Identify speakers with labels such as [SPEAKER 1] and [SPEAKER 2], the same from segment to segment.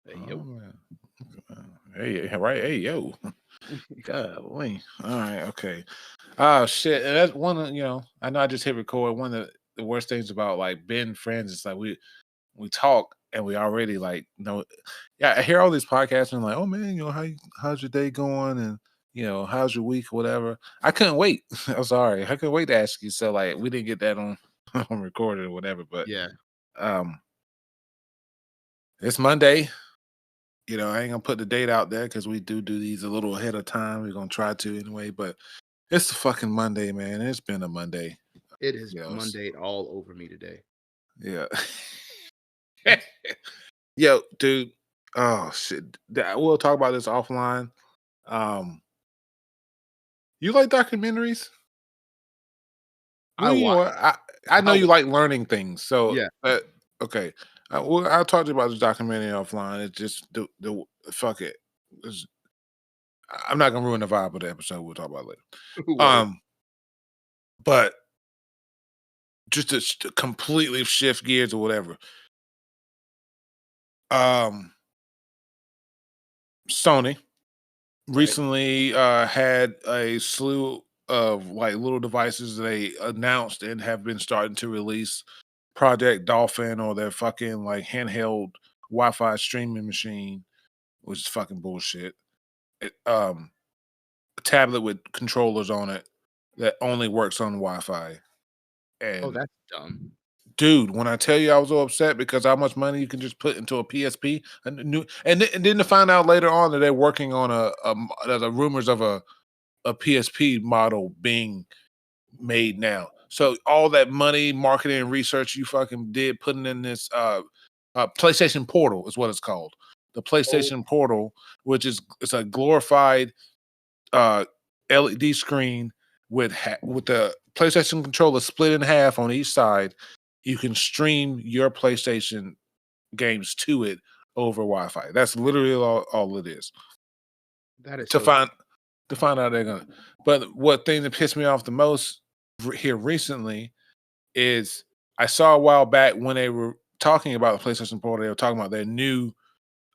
[SPEAKER 1] Hey,
[SPEAKER 2] Oh
[SPEAKER 1] yo.
[SPEAKER 2] man. Hey, right. Hey, yo. God, wait. All right, okay. Oh shit. And that's one of I know I just hit record. One of the worst things about like being friends is like we talk and we already like know. Yeah, I hear all these podcasts and I'm like, oh man, how's your day going and how's your week, whatever. I couldn't wait. I'm sorry, I couldn't wait to ask you. So like, we didn't get that on on recorded or whatever. But
[SPEAKER 1] Yeah,
[SPEAKER 2] um, it's Monday. I ain't gonna put the date out there because we do these a little ahead of time. We're gonna try to anyway, but it's a fucking Monday, man. It's been a Monday.
[SPEAKER 1] it is
[SPEAKER 2] You know,
[SPEAKER 1] Monday all over me today.
[SPEAKER 2] yeah. Yo, dude. Oh shit. We'll talk about this offline. Um, you like documentaries?
[SPEAKER 1] I
[SPEAKER 2] Well, you know
[SPEAKER 1] watch.
[SPEAKER 2] what? I know
[SPEAKER 1] I
[SPEAKER 2] you
[SPEAKER 1] wa-
[SPEAKER 2] like learning things. So,
[SPEAKER 1] yeah.
[SPEAKER 2] okay. I'll talk to you about this documentary offline. It's just the fuck it. It's- I'm not gonna ruin the vibe of the episode. We'll talk about it later.
[SPEAKER 1] Word.
[SPEAKER 2] Um, but just to completely shift gears or whatever. Um, Sony
[SPEAKER 1] Right.
[SPEAKER 2] recently had a slew of like little devices they announced and have been starting to release. Project Dolphin or their fucking like handheld Wi-Fi streaming machine, which is fucking bullshit. A tablet with controllers on it that only works on Wi-Fi.
[SPEAKER 1] Oh,
[SPEAKER 2] And
[SPEAKER 1] that's dumb.
[SPEAKER 2] dude, when I tell you I was so upset because how much money you can just put into a PSP, and then to find out later on that they're working on there's a rumors of a PSP model being made now. So all that money, marketing, and research you fucking did putting in this PlayStation Portal is what it's called. The
[SPEAKER 1] Oh,
[SPEAKER 2] PlayStation Portal, which is it's a glorified uh, LED screen with the PlayStation controller split in half on each side. You can stream your PlayStation games to it over Wi-Fi. That's literally all it is.
[SPEAKER 1] that is
[SPEAKER 2] To
[SPEAKER 1] so.
[SPEAKER 2] find to find out they're gonna. But what thing that pissed me off the most here recently is I saw a while back when they were talking about the PlayStation Portal, they were talking about their new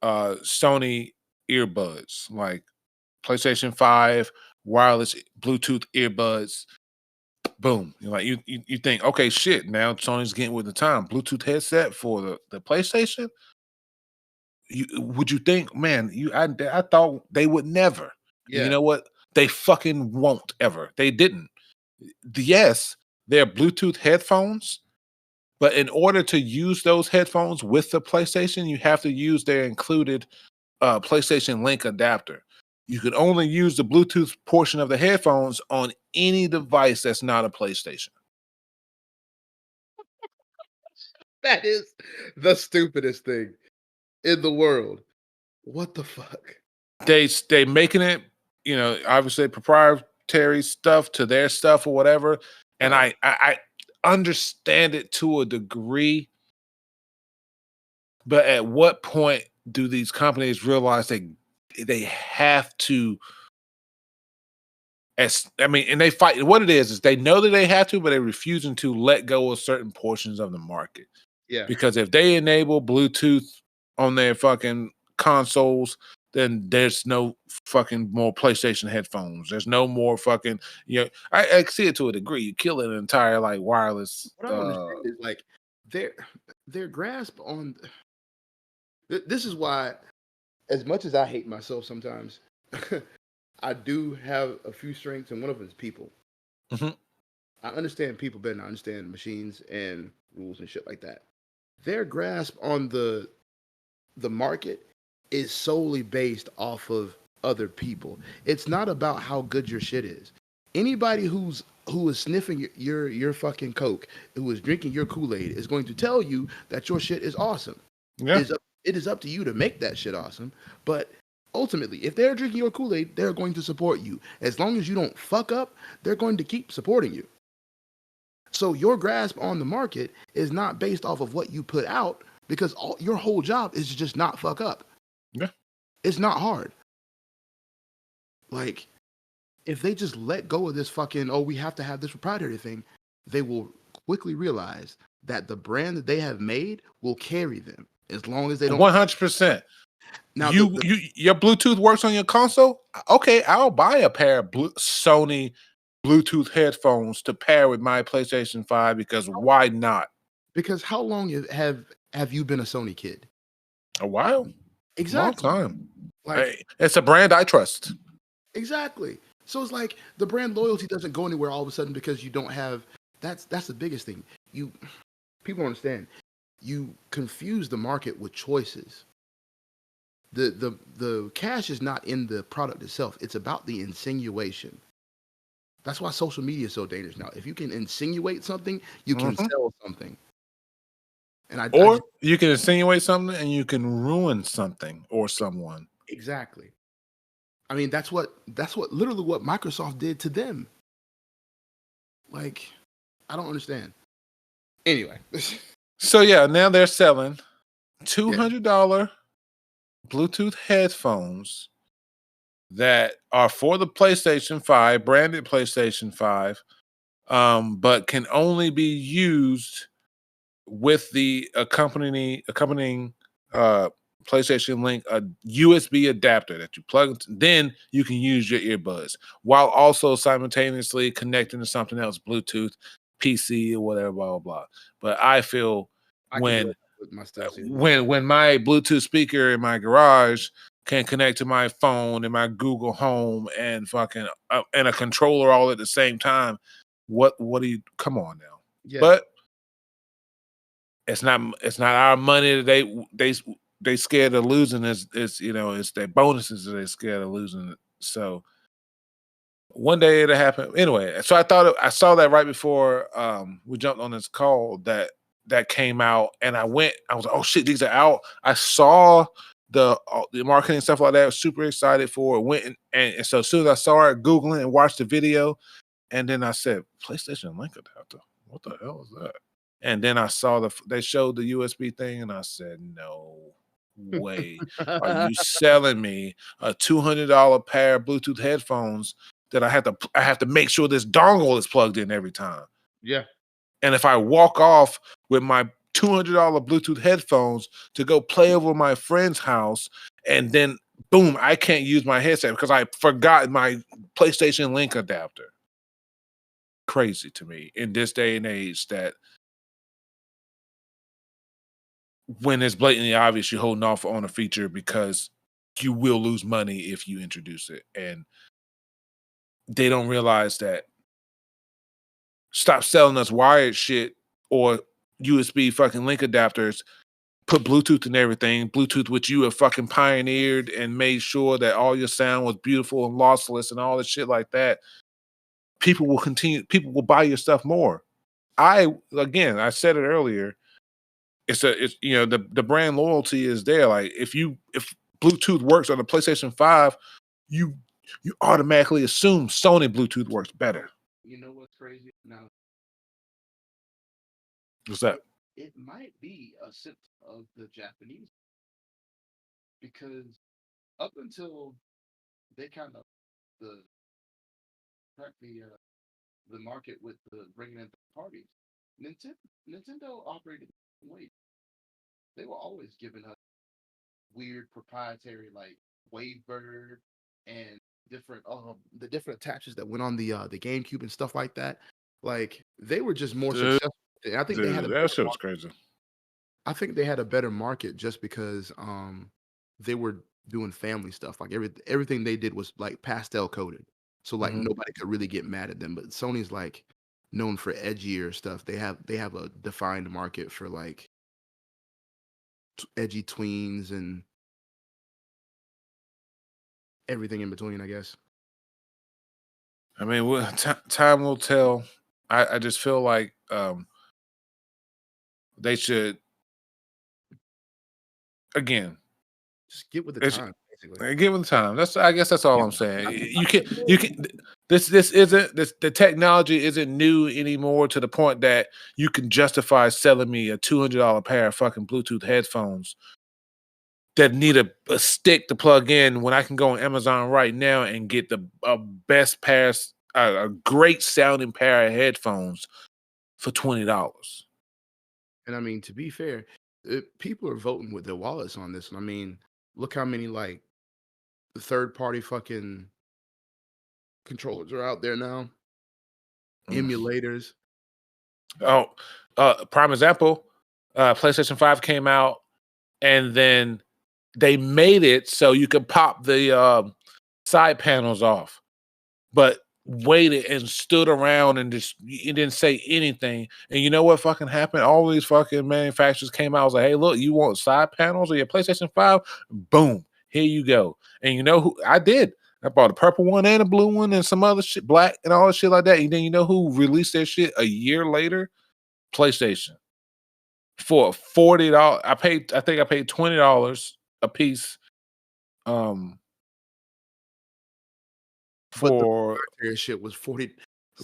[SPEAKER 2] Sony earbuds, like PlayStation 5 wireless Bluetooth earbuds. Boom. You're like you think, okay, shit, now Sony's getting with the time. Bluetooth headset for the PlayStation. Would you think, man, I thought they would never. And you
[SPEAKER 1] Yeah.
[SPEAKER 2] know what? They fucking won't ever. They didn't. Yes, they're Bluetooth headphones. But in order to use those headphones with the PlayStation, you have to use their included PlayStation Link adapter. You can only use the Bluetooth portion of the headphones on any device that's not a PlayStation.
[SPEAKER 1] That is the stupidest thing in the world. What the fuck?
[SPEAKER 2] They making it, obviously proprietary stuff to their stuff or whatever. And
[SPEAKER 1] Right.
[SPEAKER 2] I understand it to a degree, but at what point do these companies realize they have to I mean, and they fight. What it is they know that they have to, but they're refusing to let go of certain portions of the market.
[SPEAKER 1] Yeah.
[SPEAKER 2] Because if they enable Bluetooth on their fucking consoles, then there's no fucking more PlayStation headphones. There's no more fucking, I see it to a degree. You kill an entire like wireless.
[SPEAKER 1] What I don't understand is like their their grasp on this is why, as much as I hate myself sometimes, I do have a few strengths, and one of them is people.
[SPEAKER 2] Mhm.
[SPEAKER 1] I understand people better than I understand machines and rules and shit like that. Their grasp on the market is solely based off of other people. It's not about how good your shit is. Anybody who is sniffing your fucking coke, who is drinking your Kool-Aid, is going to tell you that your shit is awesome.
[SPEAKER 2] Yeah.
[SPEAKER 1] It is up to you to make that shit awesome. But ultimately, if they're drinking your Kool-Aid, they're going to support you. As long as you don't fuck up, they're going to keep supporting you. So your grasp on the market is not based off of what you put out because your whole job is to just not fuck up.
[SPEAKER 2] Yeah.
[SPEAKER 1] It's not hard. Like, if they just let go of this fucking, oh, we have to have this proprietary thing, they will quickly realize that the brand that they have made will carry them as long as they don't.
[SPEAKER 2] 100%.
[SPEAKER 1] Now
[SPEAKER 2] Your Bluetooth works on your console. Okay, I'll buy a pair of Sony Bluetooth headphones to pair with my PlayStation 5 because why not?
[SPEAKER 1] because how long have you been a Sony kid?
[SPEAKER 2] A while, long
[SPEAKER 1] Exactly.
[SPEAKER 2] time.
[SPEAKER 1] Like
[SPEAKER 2] Hey, it's a brand I trust.
[SPEAKER 1] exactly. So it's like the brand loyalty doesn't go anywhere all of a sudden because you don't have. That's the biggest thing. You people don't understand. You confuse the market with choices. The cash is not in the product itself. It's about the insinuation. That's why social media is so dangerous now. If you can insinuate something, you can
[SPEAKER 2] Mhm.
[SPEAKER 1] sell something. And I
[SPEAKER 2] Or
[SPEAKER 1] just
[SPEAKER 2] you can insinuate something and you can ruin something or someone.
[SPEAKER 1] exactly. I mean, that's what literally what Microsoft did to them. Like, I don't understand. Anyway,
[SPEAKER 2] So yeah, now they're selling
[SPEAKER 1] yeah,
[SPEAKER 2] $200 Bluetooth headphones that are for the PlayStation 5, branded PlayStation 5, but can only be used with the accompanying uh, PlayStation Link, a USB adapter that you plug into, then you can use your earbuds while also simultaneously connecting to something else, Bluetooth, PC, or whatever, blah blah blah. But I feel
[SPEAKER 1] I can do
[SPEAKER 2] when
[SPEAKER 1] it with my stuff too.
[SPEAKER 2] when my Bluetooth speaker in my garage can connect to my phone and my Google Home and fucking and a controller all at the same time, what do you? Come on now,
[SPEAKER 1] Yeah,
[SPEAKER 2] but it's not our money that they scared of losing. It's their bonuses that they scared of losing. So one day it'll happen anyway. So I saw that right before we jumped on this call that came out, and I was like, oh shit, these are out. I saw the marketing stuff like that. I was super excited for it. Went and so as soon as I saw it, googling and watched the video, and then I said, PlayStation Link adapter. What the hell is that? And then I saw they showed the USB thing, and I said, no way. Are you selling me a $200 pair of Bluetooth headphones that I have to make sure this dongle is plugged in every time?
[SPEAKER 1] yeah.
[SPEAKER 2] And if I walk off with my $200 Bluetooth headphones to go play over my friend's house, and then boom, I can't use my headset because I forgot my PlayStation Link adapter. Crazy to me in this day and age that when it's blatantly obvious you're holding off on a feature because you will lose money if you introduce it. And they don't realize that stop selling us wired shit or USB fucking link adapters, put Bluetooth in everything, Bluetooth which you have fucking pioneered and made sure that all your sound was beautiful and lossless and all this shit like that. People will buy your stuff more. I said it earlier, it's the brand loyalty is there. Like if Bluetooth works on the PlayStation 5, you you automatically assume Sony Bluetooth works better.
[SPEAKER 1] You know what's crazy? Now
[SPEAKER 2] What's that?
[SPEAKER 1] it might be a symptom of the Japanese because up until they kind of the crack the market with the bringing in the parties, Nintendo operated the way. They were always giving us weird proprietary like Wavebird and different the different attaches that went on the GameCube and stuff like that. Like they were just more
[SPEAKER 2] Dude,
[SPEAKER 1] successful. And I think they had
[SPEAKER 2] dude,
[SPEAKER 1] a
[SPEAKER 2] that
[SPEAKER 1] better
[SPEAKER 2] shit was
[SPEAKER 1] market.
[SPEAKER 2] crazy.
[SPEAKER 1] I think they had a better market just because they were doing family stuff. Like everything they did was like pastel coded. So like
[SPEAKER 2] Mhm.
[SPEAKER 1] nobody could really get mad at them. But Sony's like known for edgier stuff. They have a defined market for like edgy tweens and everything in between, I guess.
[SPEAKER 2] I mean, time will tell. I just feel like they should again.
[SPEAKER 1] Just get with the
[SPEAKER 2] It's
[SPEAKER 1] time, basically.
[SPEAKER 2] Give it time. I guess that's all
[SPEAKER 1] Yeah.
[SPEAKER 2] I'm saying.
[SPEAKER 1] I think
[SPEAKER 2] You can this isn't this the technology isn't new anymore to the point that you can justify selling me a $200 pair of fucking Bluetooth headphones that need a stick to plug in when I can go on Amazon right now and get the best pairs a great sounding pair of headphones for $20.
[SPEAKER 1] and I mean, to be fair, people are voting with their wallets on this. And I mean, Look how many like third party fucking controllers are out there now. Emulators.
[SPEAKER 2] Oh, prime example, PlayStation 5 came out, and then they made it so you could pop the side panels off, but waited and stood around and just you didn't say anything. And you know what fucking happened? All these fucking manufacturers came out, was like, hey, look, you want side panels on your PlayStation 5? Boom, here you go. And you know who I did? I bought a purple one and a blue one and some other shit, black and all that shit like that. And then you know who released their shit a year later? PlayStation. For $40. I think I paid $20 a piece um
[SPEAKER 1] But the
[SPEAKER 2] for
[SPEAKER 1] proprietary shit was 40.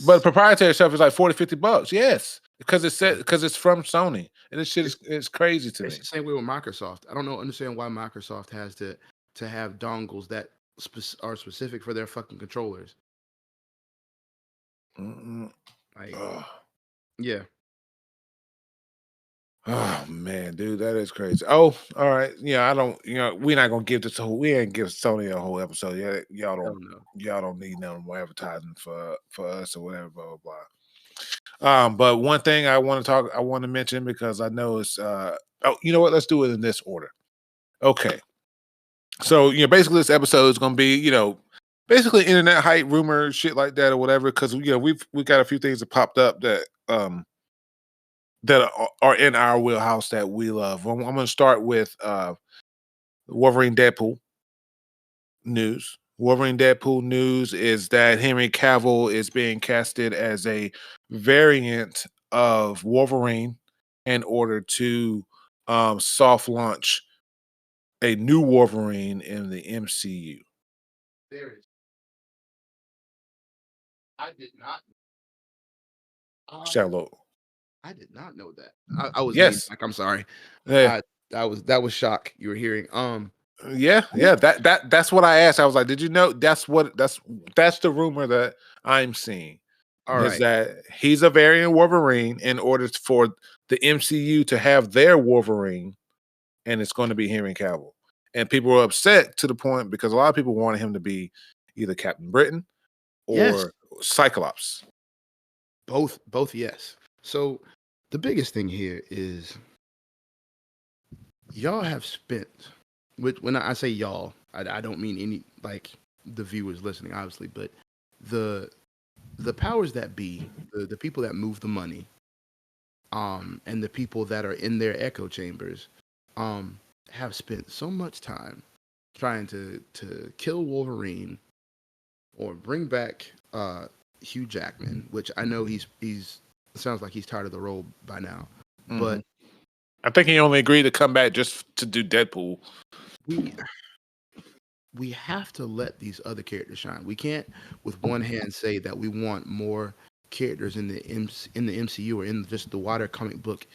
[SPEAKER 2] but proprietary stuff is like 40, $50. Yes. Because it's from Sony. And this shit
[SPEAKER 1] It's,
[SPEAKER 2] is crazy to
[SPEAKER 1] it's
[SPEAKER 2] me.
[SPEAKER 1] the same way with Microsoft. I don't know, understand why Microsoft has to have dongles that are specific for their fucking controllers.
[SPEAKER 2] Mm-mm.
[SPEAKER 1] Like,
[SPEAKER 2] Ugh.
[SPEAKER 1] yeah,
[SPEAKER 2] Oh man, dude, that is crazy. Oh, all right. Yeah, I don't. We're not gonna give this whole. We ain't give Sony a whole episode. Yeah,
[SPEAKER 1] hell no.
[SPEAKER 2] y'all don't need no more advertising for us or whatever. Blah blah blah. But one thing I want to mention because I know it's. Oh, you know what? Let's do it in this order. Okay. So basically, this episode is gonna be basically internet hype, rumor, shit like that or whatever. Because we got a few things that popped up that are in our wheelhouse that we love. I'm going to start with Wolverine Deadpool news. Wolverine Deadpool news is that Henry Cavill is being casted as a variant of Wolverine in order to soft launch a new Wolverine in the MCU.
[SPEAKER 1] There is. I did not.
[SPEAKER 2] Sound low.
[SPEAKER 1] I did not know that. I was leaning
[SPEAKER 2] Yes.
[SPEAKER 1] back. I'm sorry.
[SPEAKER 2] Yeah.
[SPEAKER 1] That was shock you were hearing.
[SPEAKER 2] Yeah. That's what I asked. I was like, did you know that's the rumor that I'm seeing.
[SPEAKER 1] All
[SPEAKER 2] Is
[SPEAKER 1] right.
[SPEAKER 2] that he's a variant Wolverine in order for the MCU to have their Wolverine, and it's going to be Henry Cavill. And people were upset to the point because a lot of people wanted him to be either Captain Britain
[SPEAKER 1] Yes.
[SPEAKER 2] or Cyclops.
[SPEAKER 1] Both. Yes. So the biggest thing here is y'all have spent. When I say y'all, I don't mean any like the viewers listening, obviously, but the powers that be, the people that move the money, and the people that are in their echo chambers, have spent so much time trying to kill Wolverine or bring back Hugh Jackman, which I know he's sounds like he's tired of the role by now, but
[SPEAKER 2] I think he only agreed to come back just to do Deadpool.
[SPEAKER 1] we have to let these other characters shine. We can't, with one hand, say that we want more characters in the MCU or in just the wider comic book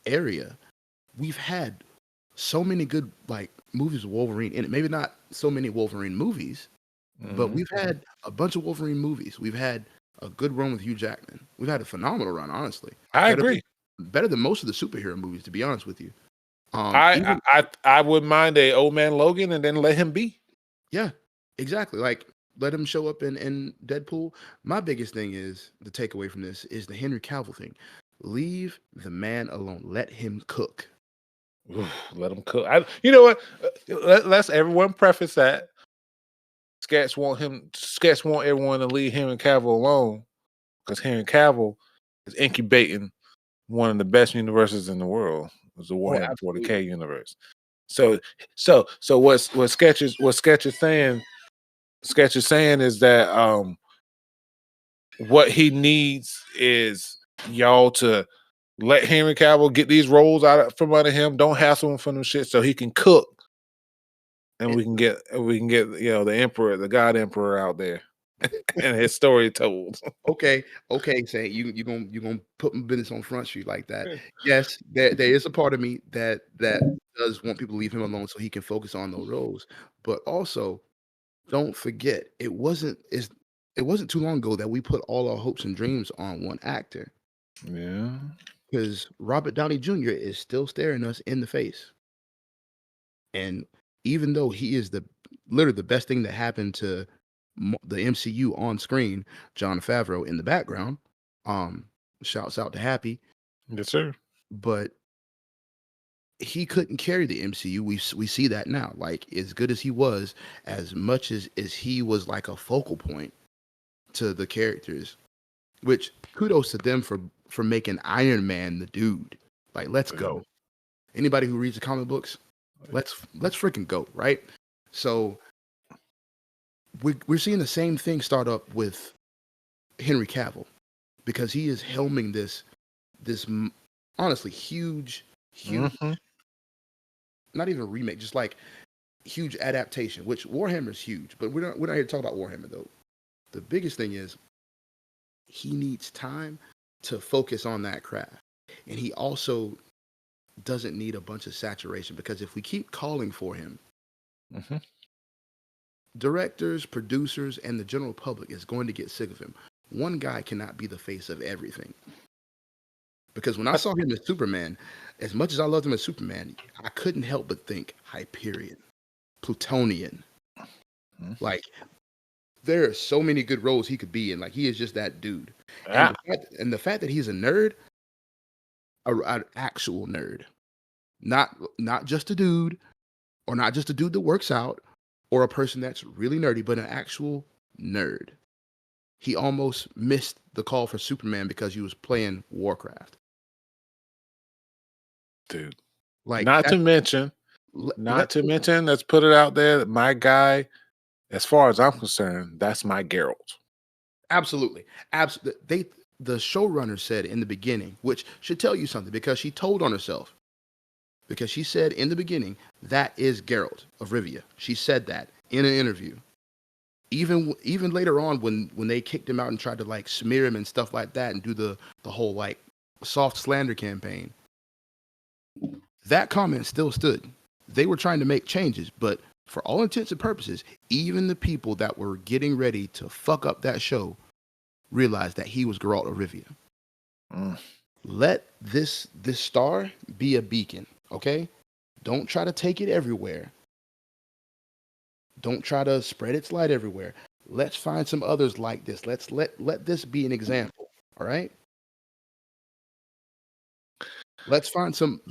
[SPEAKER 1] area. We've had so many good like movies with Wolverine in it. Maybe not so many Wolverine movies, but we've had a bunch of Wolverine movies. We've had a good run with Hugh Jackman. We've had a phenomenal run, honestly.
[SPEAKER 2] I agree.
[SPEAKER 1] Better than most of the superhero movies, to be honest with you.
[SPEAKER 2] I wouldn't mind a old man Logan and then let him be.
[SPEAKER 1] Yeah, exactly. Like let him show up in Deadpool. My biggest thing is the takeaway from this is the Henry Cavill thing. Leave the man alone. Let him cook.
[SPEAKER 2] Let him cook. You know what? Let's everyone preface that. Sketch want everyone to leave Henry Cavill alone because Henry Cavill is incubating one of the best universes in the world. It's the Warhammer 40K universe. So what Sketch is saying is that what he needs is y'all to let Henry Cavill get these roles out from under him. Don't hassle him for them shit so he can cook. And we can get the emperor, the God Emperor out there and his story told.
[SPEAKER 1] Okay, say you gonna put my business on Front Street like that. Yes, there is a part of me that does want people to leave him alone so he can focus on those roles. But also, don't forget, it wasn't too long ago that we put all our hopes and dreams on one actor.
[SPEAKER 2] Yeah.
[SPEAKER 1] Because Robert Downey Jr. is still staring us in the face. And even though he is literally the best thing that happened to the MCU on screen, Jon Favreau in the background. Um, Shouts out to Happy,
[SPEAKER 2] Yes, sir.
[SPEAKER 1] but he couldn't carry the MCU. We see that now. Like as good as he was, as much as he was like a focal point to the characters, which kudos to them for making Iron Man the dude. Like let's go. Anybody who reads the comic books, let's freaking go, right? So we're seeing the same thing start up with Henry Cavill because he is helming this honestly huge,
[SPEAKER 2] Mm-hmm.
[SPEAKER 1] not even remake, just like huge adaptation. Which Warhammer is huge, but we're not here to talk about Warhammer though. The biggest thing is he needs time to focus on that craft, and he also doesn't need a bunch of saturation because if we keep calling for him,
[SPEAKER 2] Mm-hmm.
[SPEAKER 1] directors, producers, and the general public is going to get sick of him. One guy cannot be the face of everything. Because when I saw him as Superman, as much as I loved him as Superman, I couldn't help but think Hyperion, Plutonian.
[SPEAKER 2] Mm-hmm.
[SPEAKER 1] Like there are so many good roles he could be in. Like he is just that dude.
[SPEAKER 2] Ah.
[SPEAKER 1] And the fact that he's a nerd, an actual nerd, not just a dude, or not just a dude that works out, or a person that's really nerdy, but an actual nerd. He almost missed the call for Superman because he was playing Warcraft.
[SPEAKER 2] Dude.
[SPEAKER 1] Like
[SPEAKER 2] not to mention, let's put it out there that my guy, as far as I'm concerned, that's my Geralt.
[SPEAKER 1] Absolutely. The showrunner said in the beginning, which should tell you something because she told on herself. Because she said in the beginning, that is Geralt of Rivia. She said that in an interview. Even later on when they kicked him out and tried to like smear him and stuff like that and do the whole like soft slander campaign, that comment still stood. They were trying to make changes, but for all intents and purposes, even the people that were getting ready to fuck up that show realized that he was Geralt of Rivia. Let this star be a beacon, okay? Don't try to take it everywhere. Don't try to spread its light everywhere. Let's find some others like this. Let's let this be an example, all right? Let's find some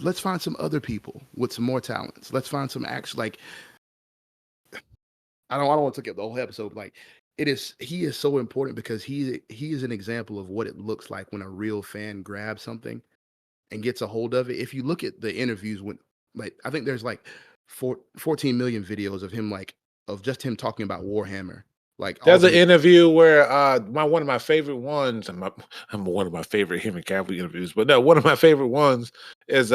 [SPEAKER 1] other people with some more talents. Let's find some actual like I don't want to take up the whole episode. Like he is so important because he is an example of what it looks like when a real fan grabs something and gets a hold of it. If you look at the interviews when like I think there's like 14 million videos of him like of just him talking about Warhammer. Like
[SPEAKER 2] There's an interview where one of my favorite ones, and I'm one of my favorite Henry Cavill interviews, but no, one of my favorite ones is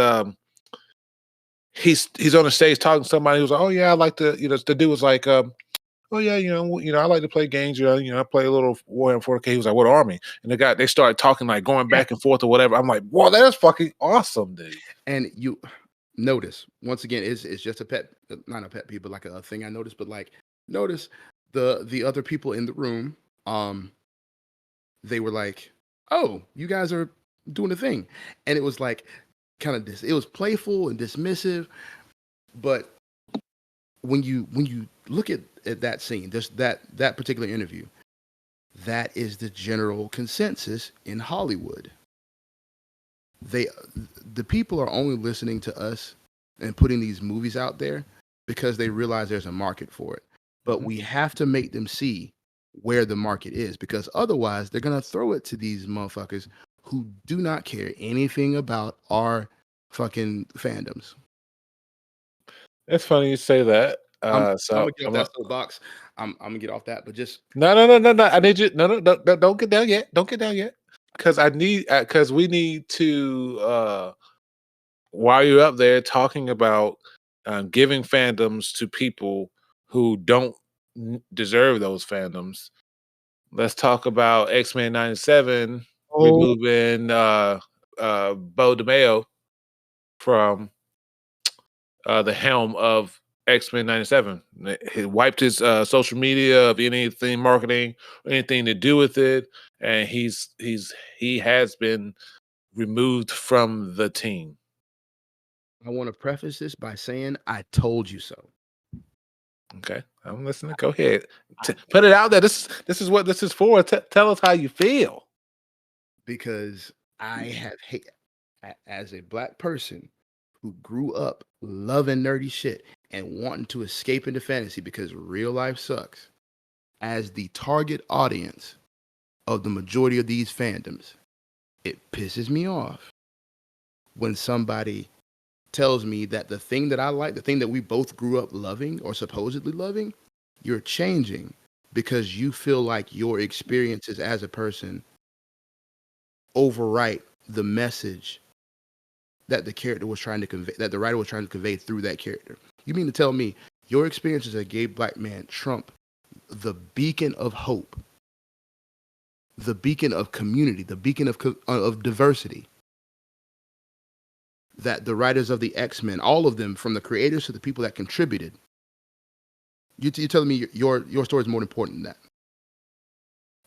[SPEAKER 2] he's on the stage talking to somebody who's like, oh yeah, I like to, the dude was like, oh yeah, I like to play games, I play a little Warhammer 4K. He was like, what army? And they started talking like going back and forth or whatever. I'm like, whoa, that's fucking awesome, dude.
[SPEAKER 1] And you notice once again, it's just a pet, not a pet peeve, but like a thing I noticed. But like, notice the other people in the room, they were like, "Oh, you guys are doing a thing," and it was like kind of it was playful and dismissive. But when you look at that scene, that particular interview, that is the general consensus in Hollywood. The people are only listening to us and putting these movies out there because they realize there's a market for it. But we have to make them see where the market is because otherwise they're going to throw it to these motherfuckers who do not care anything about our fucking fandoms.
[SPEAKER 2] It's funny you say that.
[SPEAKER 1] I'm gonna get off that soapbox. I'm gonna get off that, but just
[SPEAKER 2] no. I need you. No, don't get down yet. Don't get down yet. Because we need to while you're up there talking about giving fandoms to people who don't deserve those fandoms. Let's talk about X-Men 97 removing Beau Demayo from the helm of X-Men 97. He wiped his social media of anything marketing or anything to do with it, and he has been removed from the team.
[SPEAKER 1] I want to preface this by saying I told you so.
[SPEAKER 2] Okay, I'm listening. Go ahead. Put it out there. This is what this is for. Tell us how you feel.
[SPEAKER 1] because I have hate as a black person who grew up loving nerdy shit and wanting to escape into fantasy because real life sucks. As the target audience of the majority of these fandoms, it pisses me off when somebody tells me that the thing that I like, the thing that we both grew up loving or supposedly loving, you're changing because you feel like your experiences as a person overwrite the message that the character was trying to convey, that the writer was trying to convey through that character. You mean to tell me your experience as a gay black man trump the beacon of hope, the beacon of community, the beacon of diversity that the writers of the X-Men, all of them, from the creators to the people that contributed, you're telling me your story is more important than that?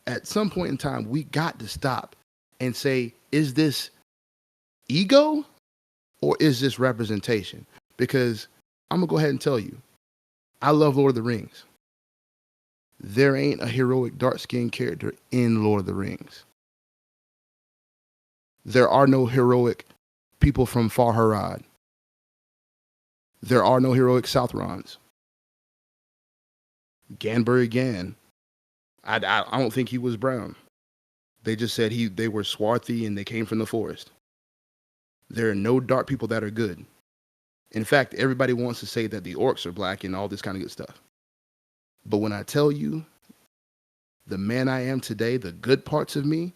[SPEAKER 1] At some point in time, we got to stop and say, is this ego or is this representation? Because I'm gonna go ahead and tell you, I love Lord of the Rings. There ain't a heroic dark-skinned character in Lord of the Rings. There are no heroic people from Far Harad. There are no heroic Southrons. Ganbury Gan, I don't think he was brown. They just said they were swarthy and they came from the forest. There are no dark people that are good. In fact, everybody wants to say that the orcs are black and all this kind of good stuff. But when I tell you the man I am today, the good parts of me,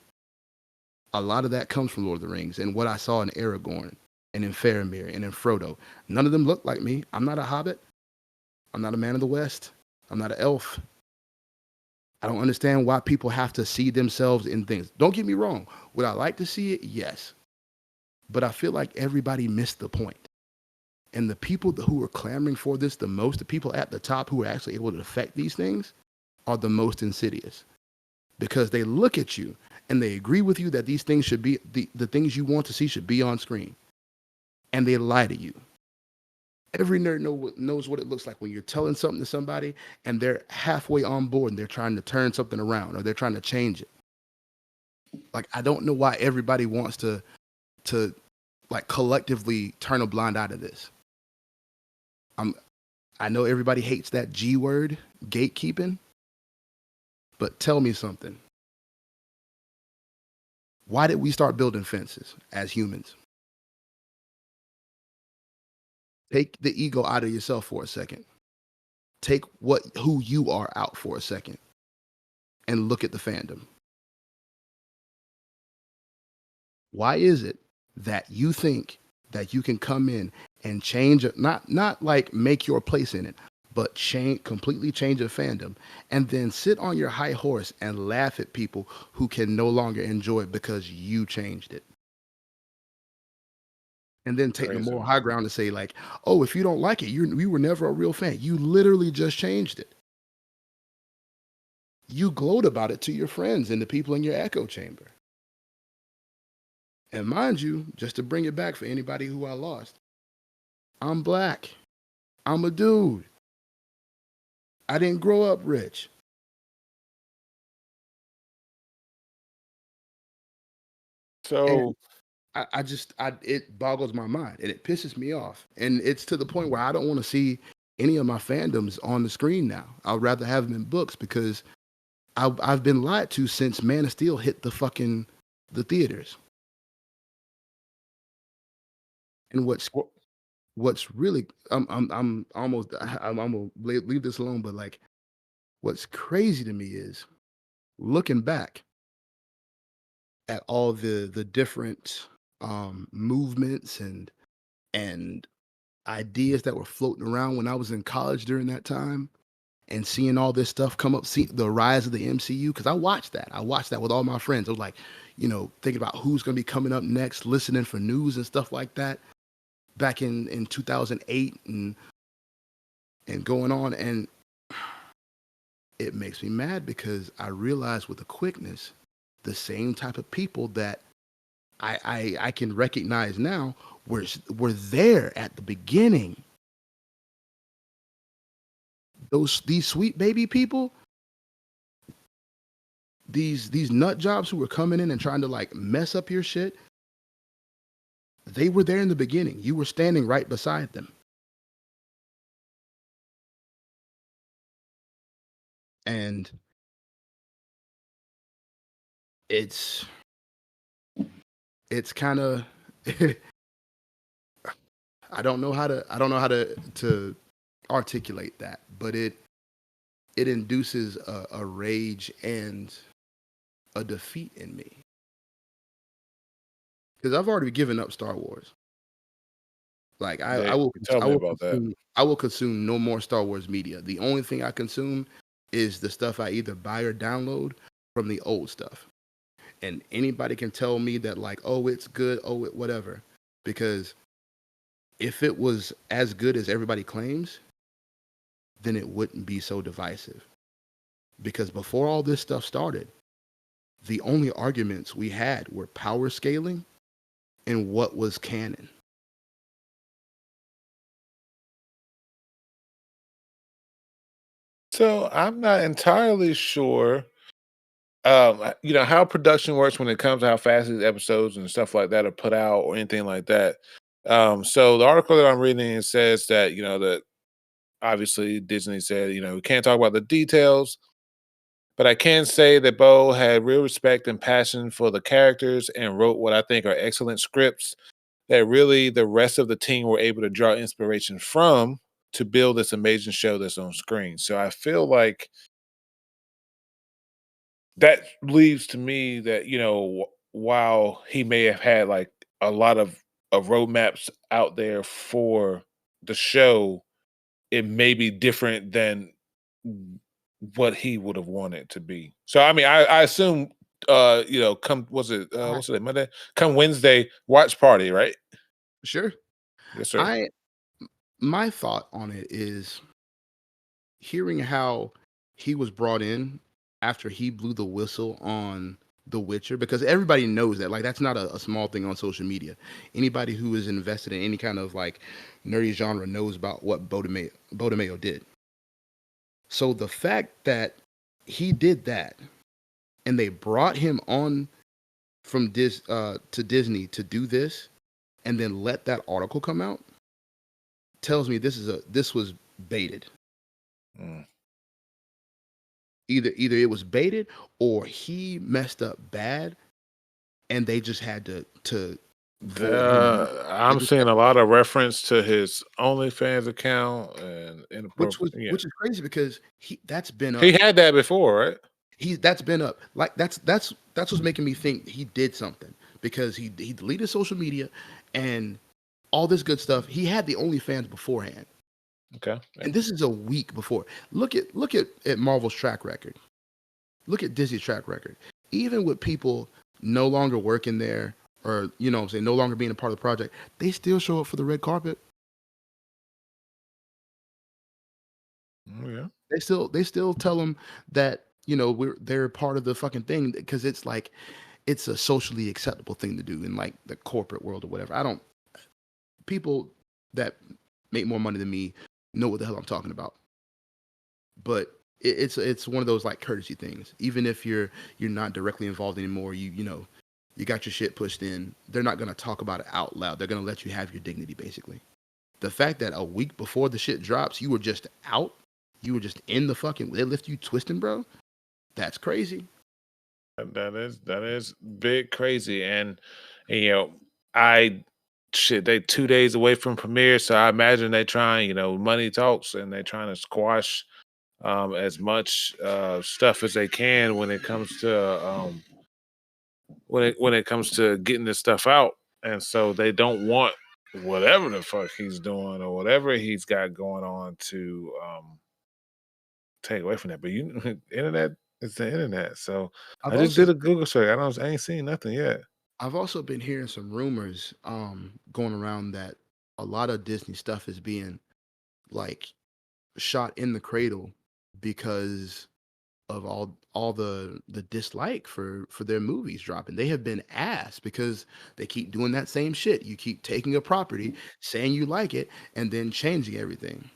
[SPEAKER 1] a lot of that comes from Lord of the Rings and what I saw in Aragorn and in Faramir and in Frodo. None of them look like me. I'm not a hobbit. I'm not a man of the West. I'm not an elf. I don't understand why people have to see themselves in things. Don't get me wrong. Would I like to see it? Yes. But I feel like everybody missed the point. And the people who are clamoring for this the most, the people at the top who are actually able to affect these things, are the most insidious. Because they look at you and they agree with you that these things should be, the things you want to see should be on screen. And they lie to you. Every nerd knows what it looks like when you're telling something to somebody and they're halfway on board and they're trying to turn something around or they're trying to change it. Like, I don't know why everybody wants to like collectively turn a blind eye to this. I know everybody hates that G word, gatekeeping, but tell me something. Why did we start building fences as humans? Take the ego out of yourself for a second. Take who you are out for a second and look at the fandom. Why is it that you think that you can come in and change it, not like make your place in it, but completely change a fandom and then sit on your high horse and laugh at people who can no longer enjoy it because you changed it? And then take the
[SPEAKER 2] Crazy.
[SPEAKER 1] moral high ground to say like, oh, if you don't like it, you were never a real fan. You literally just changed it. You gloat about it to your friends and the people in your echo chamber. And mind you, just to bring it back for anybody who I lost, I'm black. I'm a dude. I didn't grow up rich.
[SPEAKER 2] So
[SPEAKER 1] It boggles my mind and it pisses me off. And it's to the point where I don't want to see any of my fandoms on the screen now. I'd rather have them in books because I've been lied to since Man of Steel hit the theaters. And what's really I'm almost I'm gonna leave this alone, but like what's crazy to me is looking back at all the different movements and ideas that were floating around when I was in college during that time and seeing all this stuff come up, see the rise of the MCU. Cause I watched that. I watched that with all my friends. I was like, thinking about who's going to be coming up next, listening for news and stuff like that back in 2008 and going on. And it makes me mad because I realize with a quickness, the same type of people that I can recognize now were there at the beginning. these sweet baby people, these nut jobs who were coming in and trying to like mess up your shit, they were there in the beginning. You were standing right beside them. And it's kind of I don't know how to articulate that, but it induces a rage and a defeat in me because I've already given up Star Wars. Like
[SPEAKER 2] They tell me about that.
[SPEAKER 1] I will consume no more Star Wars media. The only thing I consume is the stuff I either buy or download from the old stuff. And anybody can tell me that like, oh, it's good, oh, whatever, because if it was as good as everybody claims, then it wouldn't be so divisive. Because before all this stuff started, the only arguments we had were power scaling and what was canon.
[SPEAKER 2] So I'm not entirely sure, how production works when it comes to how fast these episodes and stuff like that are put out or anything like that. So the article that I'm reading, it says that, that obviously Disney said, we can't talk about the details, but I can say that Bo had real respect and passion for the characters and wrote what I think are excellent scripts that really the rest of the team were able to draw inspiration from to build this amazing show that's on screen. So I feel like that leaves to me that, while he may have had like a lot of roadmaps out there for the show, it may be different than what he would have wanted to be. So I mean, I assume come was it
[SPEAKER 1] I,
[SPEAKER 2] what's it Monday? Come Wednesday, watch party, right?
[SPEAKER 1] sure.
[SPEAKER 2] Yes, sir.
[SPEAKER 1] I My thought on it is hearing how he was brought in after he blew the whistle on The Witcher, because everybody knows that like that's not a small thing on social media. Anybody who is invested in any kind of like nerdy genre knows about what Beau DeMayo did. So the fact that he did that and they brought him on from to Disney to do this and then let that article come out tells me this was baited.
[SPEAKER 2] Mm.
[SPEAKER 1] Either it was baited or he messed up bad and they just had to fold him. They
[SPEAKER 2] I'm
[SPEAKER 1] just
[SPEAKER 2] seeing
[SPEAKER 1] had
[SPEAKER 2] a
[SPEAKER 1] to,
[SPEAKER 2] lot of reference to his OnlyFans account and inappropriate. Yeah,
[SPEAKER 1] which is crazy because that's been
[SPEAKER 2] he
[SPEAKER 1] up.
[SPEAKER 2] had that before, right?
[SPEAKER 1] That's been up. Like that's what's making me think he did something because he deleted social media and all this good stuff. He had the OnlyFans beforehand.
[SPEAKER 2] Okay. Yeah.
[SPEAKER 1] And this is a week before. Look at Marvel's track record. Look at Disney's track record. Even with people no longer working there or what I'm saying, no longer being a part of the project, they still show up for the red carpet.
[SPEAKER 2] Oh, yeah.
[SPEAKER 1] They still tell them that, they're part of the fucking thing because it's like it's a socially acceptable thing to do in like the corporate world or whatever. I don't People that make more money than me know what the hell I'm talking about. But it's one of those like courtesy things. Even if you're not directly involved anymore, you got your shit pushed in. They're not gonna talk about it out loud. They're gonna let you have your dignity, basically. The fact that a week before the shit drops, you were just out, you were just in the fucking. They lift you twisting, bro. That's crazy.
[SPEAKER 2] That is big crazy, and I they 2 days away from premiere, so I imagine they trying, money talks, and they trying to squash as much stuff as they can when it comes to when it comes to getting this stuff out, and so they don't want whatever the fuck he's doing or whatever he's got going on to take away from that. But internet is the internet. So
[SPEAKER 1] I've
[SPEAKER 2] I just
[SPEAKER 1] also
[SPEAKER 2] did a Google search. I ain't seen nothing yet.
[SPEAKER 1] I've also been hearing some rumors going around that a lot of Disney stuff is being like shot in the cradle because of all the dislike for their movies dropping. They have been asked because they keep doing that same shit. You keep taking a property, saying you like it, and then changing everything.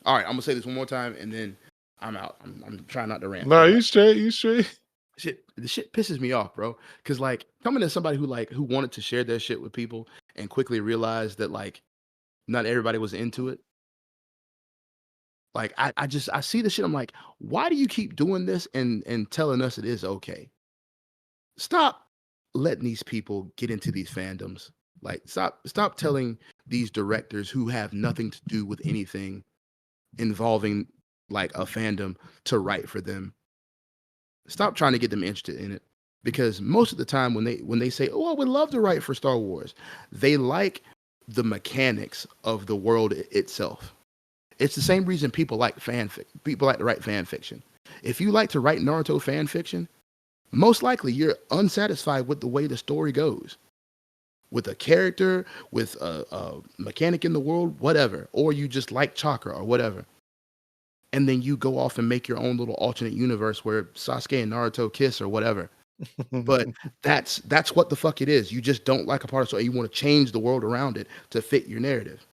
[SPEAKER 1] All right, I'm gonna say this one more time, and then I'm out. I'm trying not to rant.
[SPEAKER 2] No,
[SPEAKER 1] But
[SPEAKER 2] you straight. You straight.
[SPEAKER 1] the shit pisses me off, bro. Because like coming as somebody who wanted to share their shit with people and quickly realized that like not everybody was into it. Like I see the shit. I'm like, why do you keep doing this and telling us it is okay? Stop letting these people get into these fandoms. Like stop telling these directors who have nothing to do with anything involving like a fandom to write for them. Stop trying to get them interested in it because most of the time when they say, "Oh, I would love to write for Star Wars," they like the mechanics of the world itself. It's the same reason people like fanfic. People like to write fan fiction. If you like to write Naruto fan fiction, most likely you're unsatisfied with the way the story goes, with a character, with a mechanic in the world, whatever, or you just like chakra or whatever. And then you go off and make your own little alternate universe where Sasuke and Naruto kiss or whatever. But that's what the fuck it is. You just don't like a part of it, so you want to change the world around it to fit your narrative.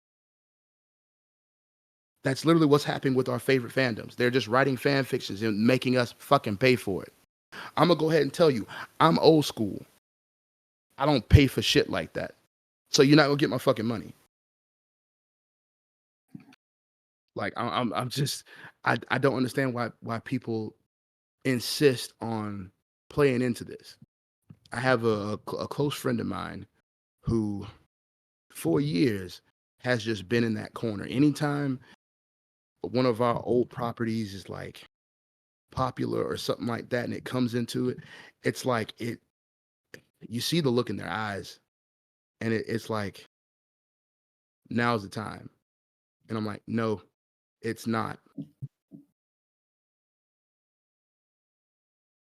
[SPEAKER 1] That's literally what's happening with our favorite fandoms. They're just writing fan fictions and making us fucking pay for it. I'm gonna go ahead and tell you, I'm old school. I don't pay for shit like that. So you're not gonna get my fucking money. Like I'm just I don't understand why people insist on playing into this. I have a close friend of mine who, for years, has just been in that corner. Anytime one of our old properties is like popular or something like that, and it comes into it, it's like it. You see the look in their eyes, and it's like now's the time. And I'm like, no, it's not.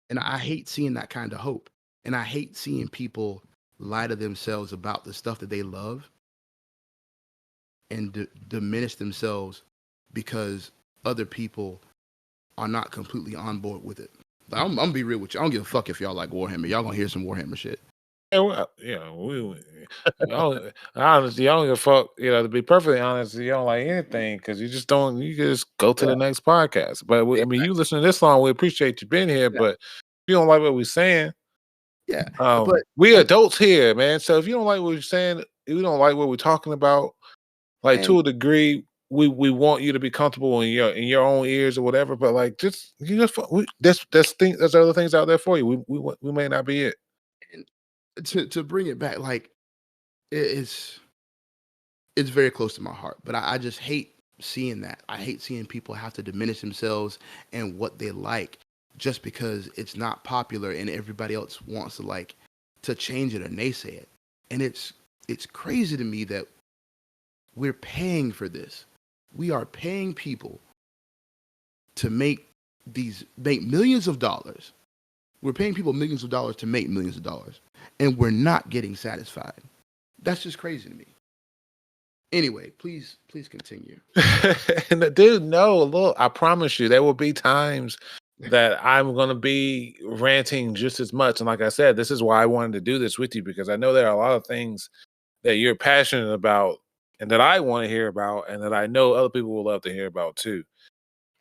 [SPEAKER 1] And I hate seeing that kind of hope. And I hate seeing people lie to themselves about the stuff that they love and diminish themselves because other people are not completely on board with it. Like, I'm gonna be real with you. I don't give a fuck if y'all like Warhammer. Y'all gonna hear some Warhammer shit.
[SPEAKER 2] Yeah, honestly, I don't give a fuck. You know, to be perfectly honest, you don't like anything because you just don't. You just go to
[SPEAKER 1] Yeah,
[SPEAKER 2] the next podcast. But I mean, you listen to this long, we appreciate you being here.
[SPEAKER 1] yeah,
[SPEAKER 2] But if you don't like what we're saying,
[SPEAKER 1] yeah. But
[SPEAKER 2] we
[SPEAKER 1] at,
[SPEAKER 2] adults here, man. So if you don't like what we're saying, if you don't like what we're talking about, like
[SPEAKER 1] and
[SPEAKER 2] to a degree, we want you to be comfortable in your own ears or whatever. But like, just you just there's other things out there for you. We may not be it.
[SPEAKER 1] and to bring it back, like it's very close to my heart. But I just hate seeing that. I hate seeing people have to diminish themselves and what they like just because it's not popular and everybody else wants to like to change it or naysay it. And it's crazy to me that we're paying for this. We are paying people to make millions of dollars. We're paying people millions of dollars to make millions of dollars, and we're not getting satisfied. That's just crazy to me. Anyway, please continue.
[SPEAKER 2] And dude, no, look, I promise you, there will be times that I'm going to be ranting just as much. And like I said, this is why I wanted to do this with you because I know there are a lot of things that you're passionate about and that I want to hear about and that I know other people will love to hear about too.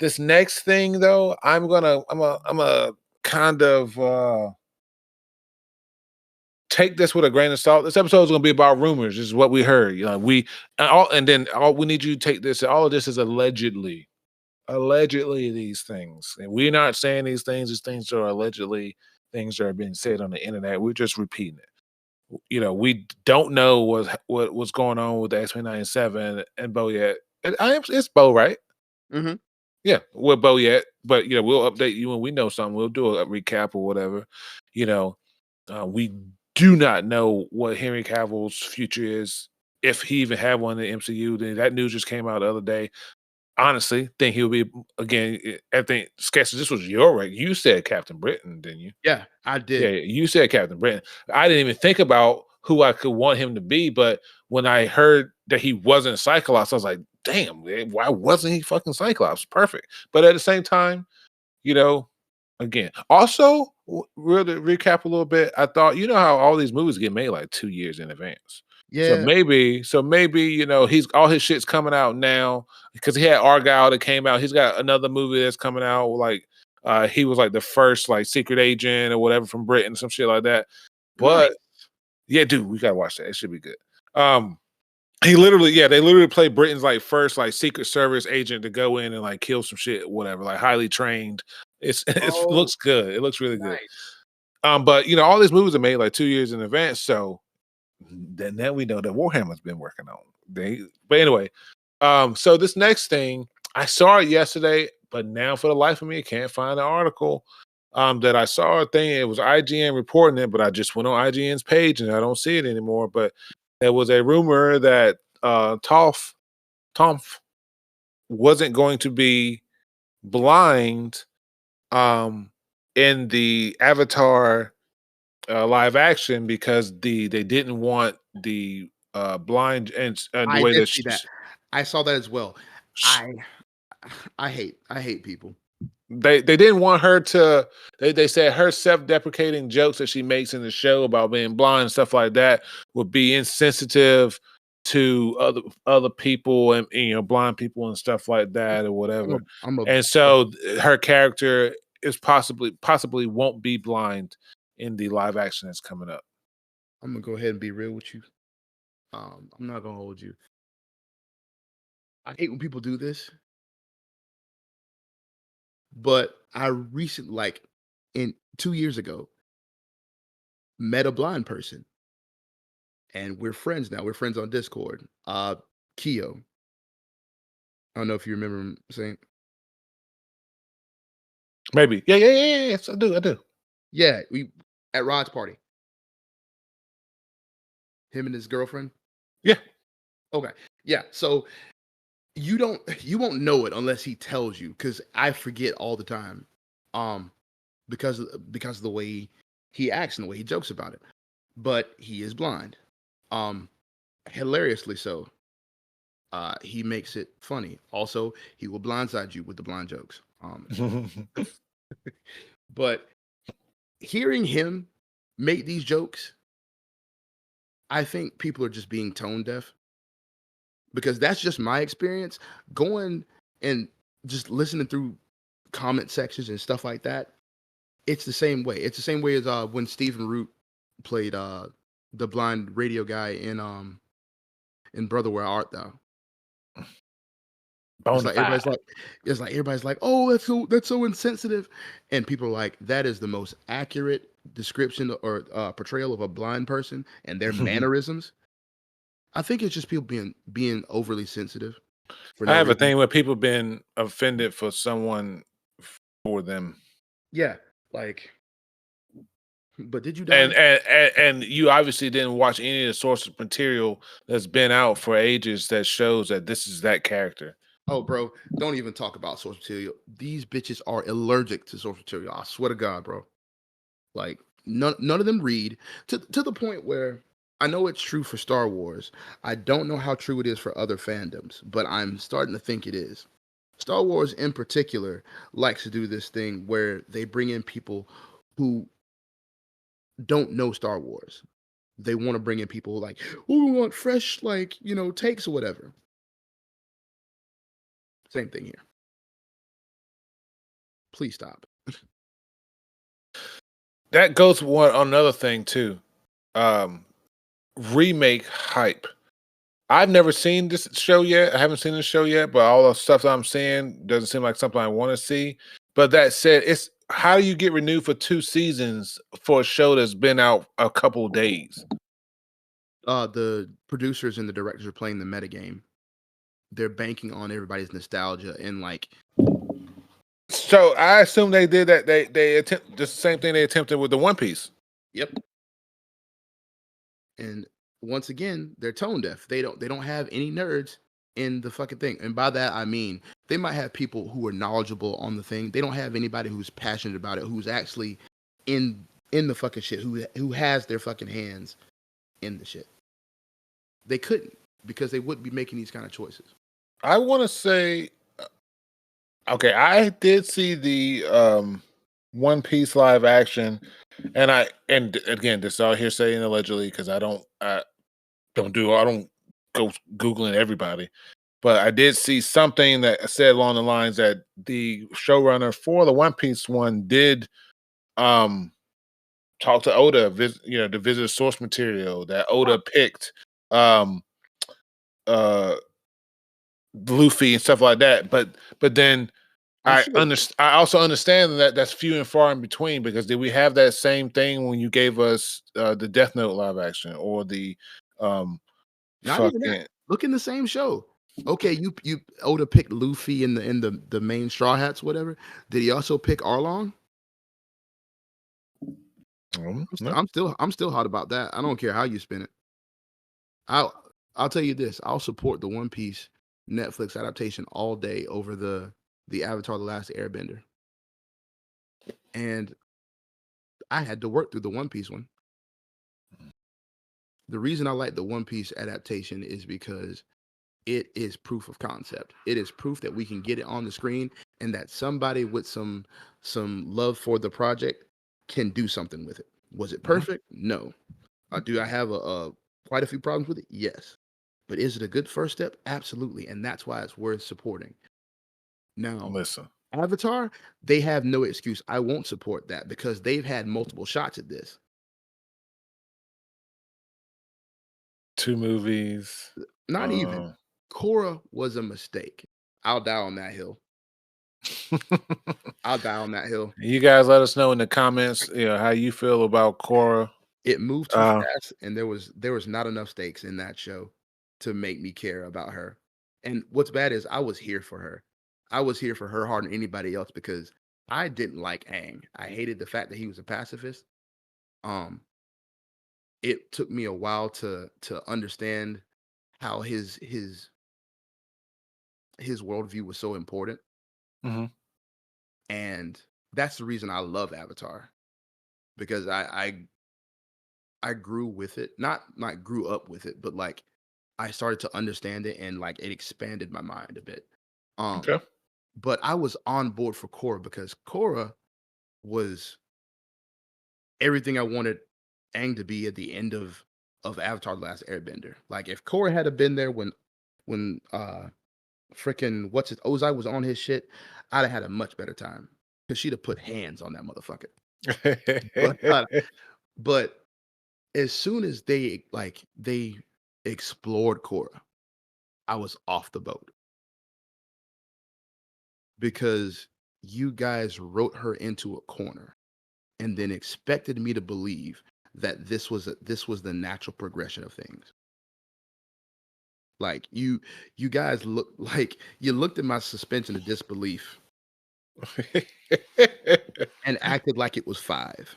[SPEAKER 2] This next thing though, I'm a kind of take this with a grain of salt. This episode is going to be about rumors. This is what we heard. You know, and we need you to take this. All of this is allegedly these things. And we're not saying these things. These things are allegedly things that are being said on the internet. We're just repeating it. You know, we don't know what's going on with the X-97 and Bo yet. It's Bo, right?
[SPEAKER 1] Mm-hmm.
[SPEAKER 2] Yeah, we're Bo yet, but you know, we'll update you when we know something. We'll do a recap or whatever. You know, we do not know what Henry Cavill's future is, if he even had one in the MCU. Then that news just came out the other day. Honestly, think he'll be again. I think Sketches. This was your right. You said Captain Britain, didn't you?
[SPEAKER 1] Yeah, I
[SPEAKER 2] Yeah,
[SPEAKER 1] did.
[SPEAKER 2] you said Captain Britain. I didn't even think about who I could want him to be, but when I heard that he wasn't Cyclops, I was like, damn, man, why wasn't he fucking Cyclops? Perfect. But at the same time, you know, again, also, real to recap a little bit, I thought, you know how all these movies get made like 2 years in advance. So
[SPEAKER 1] Yeah.
[SPEAKER 2] maybe, he's all his shit's coming out now because he had Argyle that came out. He's got another movie that's coming out. Like, he was like the first like secret agent or whatever from Britain, some shit like that.
[SPEAKER 1] Nice.
[SPEAKER 2] But yeah, dude, we gotta watch that. It should be good. They literally play Britain's like first like Secret Service agent to go in and like kill some shit, whatever, like highly trained. It
[SPEAKER 1] Oh,
[SPEAKER 2] looks good. It looks really good.
[SPEAKER 1] nice.
[SPEAKER 2] But all these movies are made like 2 years in advance, so then we know that Warhammer's been working on. But anyway, so this next thing, I saw it yesterday, but now for the life of me, I can't find the article. That I saw a thing. It was IGN reporting it, but I just went on IGN's page and I don't see it anymore. But there was a rumor that Toph wasn't going to be blind in the Avatar live action because they didn't want the blind and the
[SPEAKER 1] I
[SPEAKER 2] way
[SPEAKER 1] did
[SPEAKER 2] that
[SPEAKER 1] see that. I saw that as well. I hate people.
[SPEAKER 2] they didn't want her to. They said her self-deprecating jokes that she makes in the show about being blind and stuff like that would be insensitive to other people and blind people and stuff like that or whatever. And so her character is possibly won't be blind in the live action that's coming up.
[SPEAKER 1] I'm gonna go ahead and be real with you. I'm not gonna hold you. I hate when people do this, but I recently, like, in 2 years ago, met a blind person, and we're friends now. We're friends on Discord. Keo. I don't know if you remember him saying.
[SPEAKER 2] Maybe. Yeah. Yes, I do.
[SPEAKER 1] Yeah, we at Rod's party. Him and his girlfriend.
[SPEAKER 2] Yeah.
[SPEAKER 1] Okay. Yeah. So you won't know it unless he tells you, because I forget all the time. Because of the way he acts and the way he jokes about it. But he is blind. Hilariously so. He makes it funny. Also, he will blindside you with the blind jokes. But hearing him make these jokes, I think people are just being tone deaf, because that's just my experience. Going and just listening through comment sections and stuff like that, it's the same way. It's the same way as when Stephen Root played the blind radio guy in Brother Where Art Thou. It's like everybody's like, oh, that's so insensitive, and people are like, that is the most accurate description or portrayal of a blind person and their mannerisms. I think it's just people being overly sensitive for
[SPEAKER 2] I
[SPEAKER 1] no
[SPEAKER 2] have a
[SPEAKER 1] reason.
[SPEAKER 2] thing where people been offended for someone for them.
[SPEAKER 1] Yeah, like, but did you die?
[SPEAKER 2] And you obviously didn't watch any of the source material that's been out for ages that shows that this is that character.
[SPEAKER 1] Oh, bro, don't even talk about source material. These bitches are allergic to source material. I swear to God, bro. Like, none of them read to the point where I know it's true for Star Wars. I don't know how true it is for other fandoms, but I'm starting to think it is. Star Wars in particular likes to do this thing where they bring in people who don't know Star Wars. They want to bring in people like, oh, we want fresh, like, takes or whatever. Same thing here. Please stop.
[SPEAKER 2] That goes for another thing too. Remake hype. I've never seen this show yet. I haven't seen this show yet, but all the stuff that I'm seeing doesn't seem like something I want to see. But that said, it's how do you get renewed for 2 seasons for a show that's been out a couple days?
[SPEAKER 1] The producers and the directors are playing the metagame. They're banking on everybody's nostalgia and like.
[SPEAKER 2] So I assume they did that. They attempt the same thing they attempted with the One Piece.
[SPEAKER 1] Yep. And once again, they're tone deaf. They don't have any nerds in the fucking thing. And by that I mean they might have people who are knowledgeable on the thing. They don't have anybody who's passionate about it, who's actually in the fucking shit, who has their fucking hands in the shit. They couldn't, because they wouldn't be making these kind of choices.
[SPEAKER 2] I want to say, okay, I did see the One Piece live action, and again, this is all hearsay and allegedly because I don't I don't go googling everybody, but I did see something that said along the lines that the showrunner for the One Piece one did um talk to Oda, to visit source material that Oda picked um uh Luffy and stuff like that. But then
[SPEAKER 1] I'm sure.
[SPEAKER 2] I also understand that that's few and far in between, because did we have that same thing when you gave us the Death Note live action or the um
[SPEAKER 1] Not even that.
[SPEAKER 2] fucking
[SPEAKER 1] Look in the same show. Okay, you Oda picked Luffy in the main Straw Hats, whatever. Did he also pick Arlong?
[SPEAKER 2] no.
[SPEAKER 1] I'm still hot about that. I don't care how you spin it. I'll I'll tell you this. I'll support the One Piece Netflix adaptation all day over the Avatar: The Last Airbender. And I had to work through the One Piece one. The reason I like the One Piece adaptation is because it is proof of concept. It is proof that we can get it on the screen and that somebody with some love for the project can do something with it. Was it
[SPEAKER 2] Mhm.
[SPEAKER 1] perfect? No. Do I have a quite a few problems with it? Yes. But is it a good first step? Absolutely. And that's why it's worth supporting. Now,
[SPEAKER 2] Listen,
[SPEAKER 1] Avatar, they have no excuse. I won't support that because they've had multiple shots at this.
[SPEAKER 2] 2 movies.
[SPEAKER 1] Not even.
[SPEAKER 2] Um,
[SPEAKER 1] Korra was a mistake. I'll die on that hill. I'll die on that hill.
[SPEAKER 2] you guys let us know in the comments, how you feel about Korra.
[SPEAKER 1] It moved too
[SPEAKER 2] Uh,
[SPEAKER 1] fast, and there was not enough stakes in that show to make me care about her. And what's bad is I was here for her. I was here for her harder than anybody else because I didn't like Aang. I hated the fact that he was a pacifist. Um, it took me a while to understand how his worldview was so important,
[SPEAKER 2] mhm,
[SPEAKER 1] and that's the reason I love Avatar because I grew with it, not grew up with it, but like I started to understand it and like it expanded my mind a bit.
[SPEAKER 2] okay.
[SPEAKER 1] But I was on board for Korra because Korra was everything I wanted Aang to be at the end of Avatar: The Last Airbender. Like if Korra had have been there when freaking what's it Ozai was on his shit, I'd have had a much better time because she'd have put hands on that motherfucker. But but as soon as they explored Korra, I was off the boat because you guys wrote her into a corner and then expected me to believe that this was the natural progression of things. Like you guys look like you looked at my suspension of disbelief and acted like it was 5.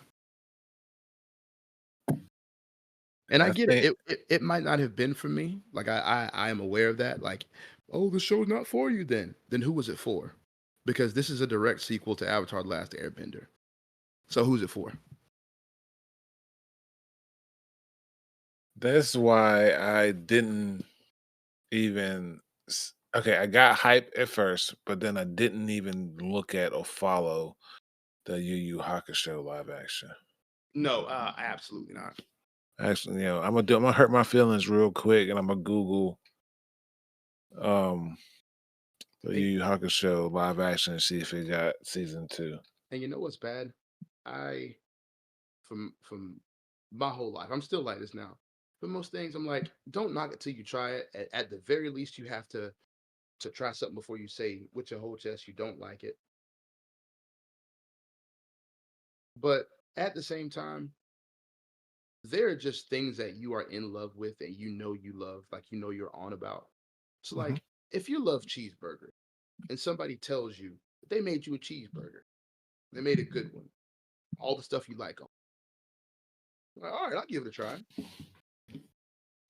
[SPEAKER 1] And I
[SPEAKER 2] I
[SPEAKER 1] get it.
[SPEAKER 2] think
[SPEAKER 1] It might not have been for me. Like I am aware of that. Like, oh, the show's not for you then. Then who was it for? Because this is a direct sequel to Avatar: The Last Airbender. So who's it for?
[SPEAKER 2] that's why I didn't even okay, I got hype at first, but then I didn't even look at or follow the Yu Yu Hakusho live action.
[SPEAKER 1] No, absolutely not.
[SPEAKER 2] Actually, I'm gonna hurt my feelings real quick, and I'm gonna Google um the
[SPEAKER 1] And,
[SPEAKER 2] Yu Yu Hakusho live action and see if it got season 2.
[SPEAKER 1] and you know what's bad? I from my whole life, I'm still like this now. For most things, I'm like, don't knock it till you try it. At the very least, you have to try something before you say with your whole chest you don't like it. But at the same time, there are just things that you are in love with and you know you love, like you know you're on about. So
[SPEAKER 2] Mhm.
[SPEAKER 1] like if you love cheeseburger and somebody tells you that they made you a cheeseburger, they made a good one, all the stuff you like on. Like, all right, I'll give it a try.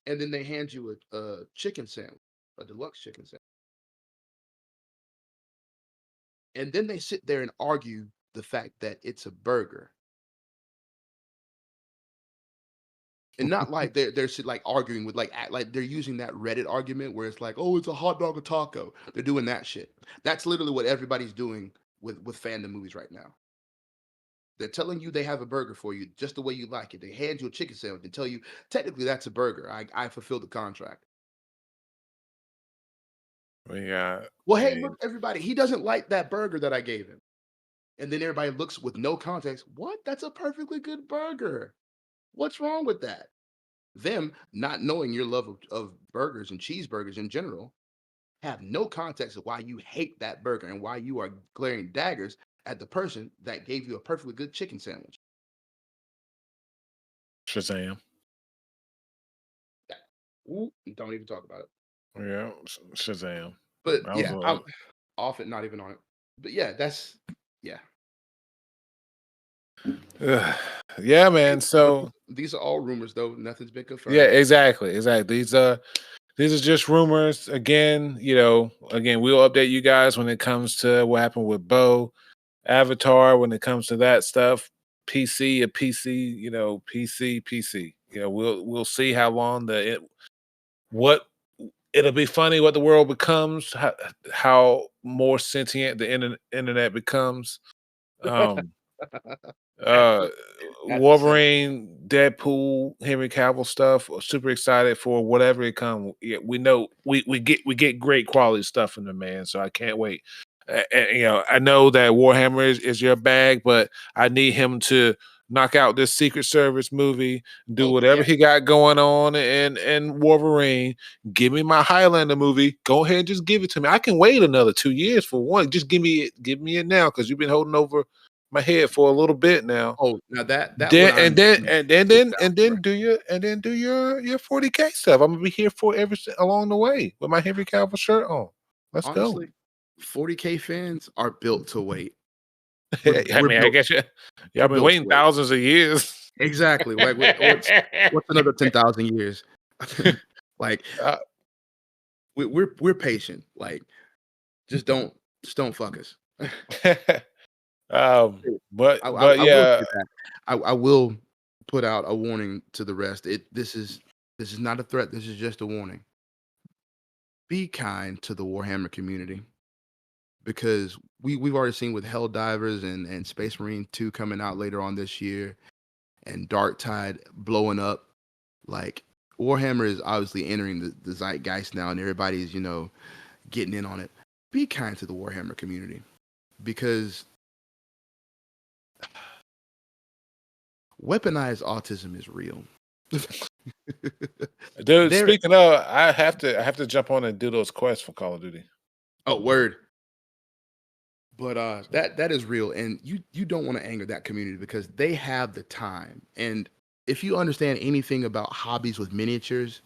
[SPEAKER 1] And then they hand you a chicken sandwich, a deluxe chicken sandwich. And then they sit there and argue the fact that it's a burger. And not like they're like arguing with like act like they're using that Reddit argument where it's like, oh, it's a hot dog or taco. They're doing that shit. That's literally what everybody's doing with fandom movies right now. They're telling you they have a burger for you just the way you like it. They hand you a chicken sandwich and tell you technically that's a burger. I fulfilled the contract.
[SPEAKER 2] We got
[SPEAKER 1] Well, hey,
[SPEAKER 2] a
[SPEAKER 1] look, everybody, he doesn't like that burger that I gave him. And then everybody looks with no context. What? That's a perfectly good burger. What's wrong with that? Them not knowing your love of burgers and cheeseburgers in general have no context of why you hate that burger and why you are glaring daggers at the person that gave you a perfectly good chicken sandwich.
[SPEAKER 2] Shazam.
[SPEAKER 1] Ooh, don't even talk about it.
[SPEAKER 2] Yeah, Shazam.
[SPEAKER 1] But
[SPEAKER 2] I was
[SPEAKER 1] yeah, I'm off it, not even on it. But yeah, that's yeah.
[SPEAKER 2] yeah, man.
[SPEAKER 1] But
[SPEAKER 2] So
[SPEAKER 1] these are all rumors, though. Nothing's been
[SPEAKER 2] yeah,
[SPEAKER 1] confirmed.
[SPEAKER 2] exactly. These are just rumors. Again, we'll update you guys when it comes to what happened with Beau, Avatar, when it comes to that stuff. PC, a PC, PC. We'll see how long what it'll be funny what the world becomes, how more sentient the internet becomes. Um uh
[SPEAKER 1] That's the same.
[SPEAKER 2] Wolverine, Deadpool, Henry Cavill stuff. Super excited for whatever it comes. Yeah, we know we get great quality stuff from the man, so I can't wait. I know that Warhammer is your bag, but I need him to knock out this Secret Service movie, do
[SPEAKER 1] Oh
[SPEAKER 2] whatever
[SPEAKER 1] yeah.
[SPEAKER 2] he got going on, and Wolverine. Give me my Highlander movie. Go ahead and just give it to me. I can wait another 2 years for one. Just give me it now because you've been holding over my head for a little bit now.
[SPEAKER 1] Oh, now that one
[SPEAKER 2] Then
[SPEAKER 1] I'm
[SPEAKER 2] and then do your 40K stuff. I'm gonna be here for along the way with my Henry Cavill shirt on. Let's go.
[SPEAKER 1] honestly, 40K fans are built to wait.
[SPEAKER 2] I
[SPEAKER 1] We're
[SPEAKER 2] mean, I
[SPEAKER 1] built
[SPEAKER 2] guess
[SPEAKER 1] we're
[SPEAKER 2] y'all been
[SPEAKER 1] built to
[SPEAKER 2] waiting
[SPEAKER 1] wait.
[SPEAKER 2] thousands of years.
[SPEAKER 1] Exactly. Like what's another 10,000 years? Like
[SPEAKER 2] Uh,
[SPEAKER 1] we're patient. Like just don't fuck us.
[SPEAKER 2] but
[SPEAKER 1] I will
[SPEAKER 2] yeah,
[SPEAKER 1] say that. I will put out a warning to the rest. This is not a threat. This is just a warning. Be kind to the Warhammer community because we've already seen with Hell Divers and Space Marine 2 coming out later on this year and Dark Tide blowing up. Like Warhammer is obviously entering the zeitgeist now and everybody's, getting in on it. Be kind to the Warhammer community because weaponized autism is real.
[SPEAKER 2] dude.
[SPEAKER 1] There
[SPEAKER 2] Speaking of, I have to jump on and do those quests for Call of Duty.
[SPEAKER 1] Oh, word. But that is real, and you don't want to anger that community because they have the time. And if you understand anything about hobbies with miniatures,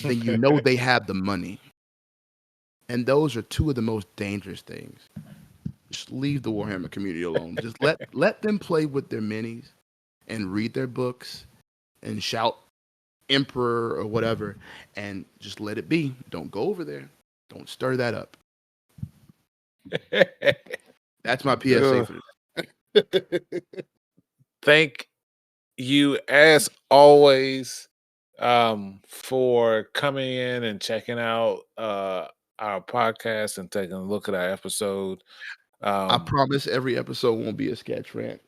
[SPEAKER 1] then you know they have the money. And those are two of the most dangerous things. Just leave the Warhammer community alone. Just let them play with their minis and read their books and shout emperor or whatever and just let it be. Don't go over there. Don't stir that up. That's my PSA for today.
[SPEAKER 2] Thank you as always for coming in and checking out our podcast and taking a look at our episode.
[SPEAKER 1] I promise every episode won't be a sketch rant.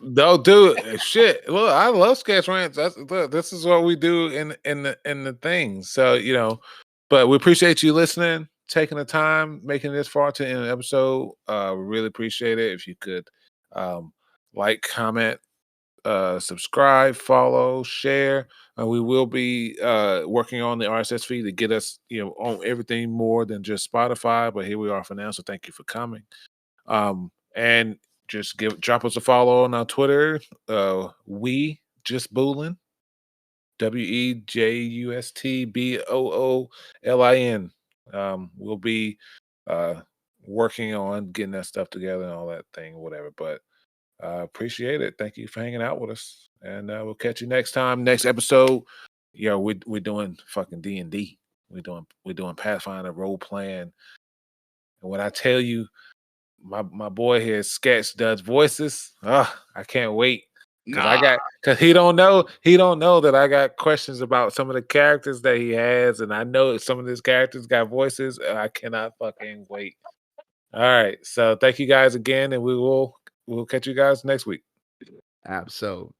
[SPEAKER 2] No, dude, shit. Look, I love sketch rants. This is what we do in the thing. So but we appreciate you listening, taking the time, making this far to the end of the episode. We really appreciate it. If you could like, comment, subscribe, follow, share. We will be working on the RSS feed to get us on everything more than just Spotify. But here we are for now. So thank you for coming. And just drop us a follow on our Twitter. We just Boolin. WEJUSTBOOLIN. We'll be working on getting that stuff together and all that thing, whatever. But appreciate it. Thank you for hanging out with us, and we'll catch you next time. Next episode, we're doing fucking D&D. We're doing Pathfinder role playing, and when I tell you, my boy here, Sketch, does voices. I can't wait.
[SPEAKER 1] Nah,
[SPEAKER 2] Cause he don't know that I got questions about some of the characters that he has, and I know some of his characters got voices. I cannot fucking wait. All right, so thank you guys again, and we'll catch you guys next week.
[SPEAKER 1] Absolutely.